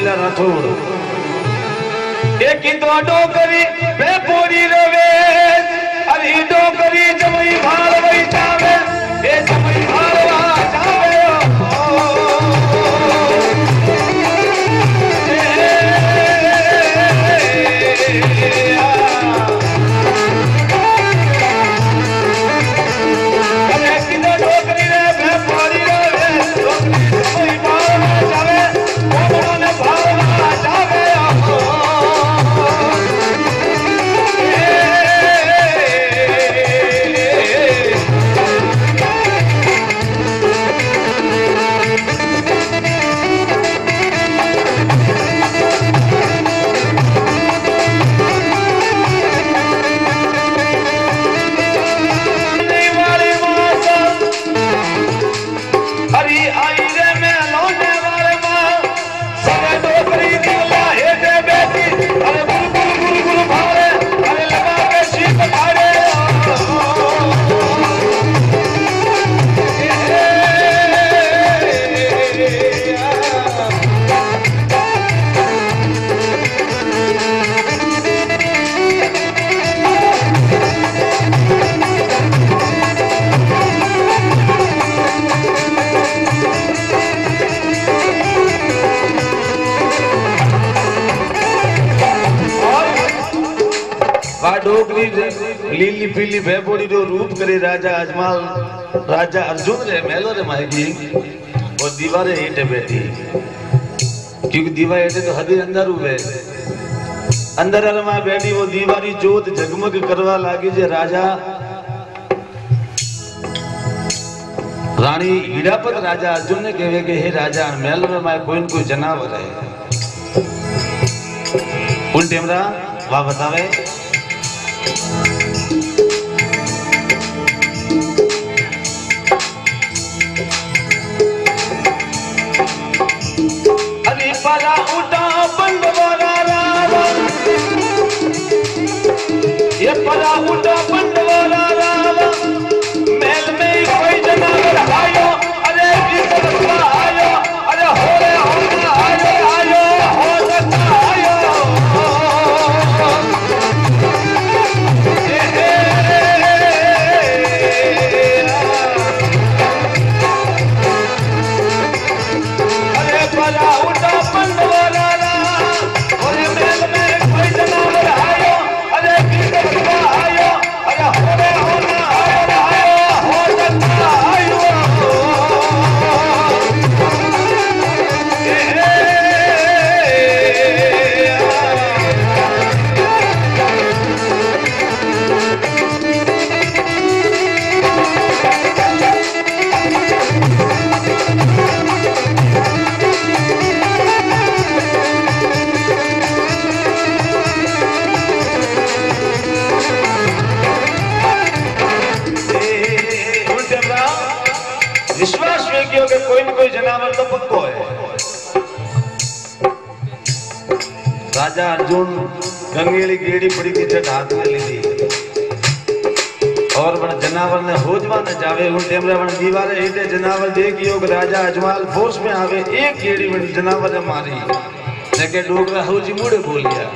बोला राठौड़ एक तो डोकरी बेपोरी रवे अरे डोकरी जमई भाल वही जावे ए जमई भालवा जावे डोकरी लीली पीली भैबोड़ी जो रूप करे राजा अजमाल राजा अर्जुन रे मेलो रे मायगी और दीवारे हेठे बैठी क्योंकि दीवार हेठे तो हदी अंदर हुए अंदर मा बैठी वो दीवारी जोत जगमग करवा लागी जे राजा रानी हीरापत राजा अर्जुन ने कहे कि हे राजा मेल में माय कोई न कोई जनावर है उन टेमरा वाह बतावे अली पला उठा बंदवारा रावा ये पला उठा बंदवारा रावा मेल में कोई जनावर आयो अरे किस आयो अरे हो रे आयो आयो हो सकता आयो विश्वास में किया कि कोई न कोई जनावर तो पक्को है। राजा अर्जुन गंगेली गेड़ी पड़ी की जट हाथ में ली थी और बड़ा जनावर ने होजवा न जावे उन टेमरा बन दीवारे हेठे जनावर देखियो कि राजा अजमाल फोर्स में आवे एक गेड़ी बड़ी जनावर ने मारी लेके डोगरा होजी मुड़े बोलिया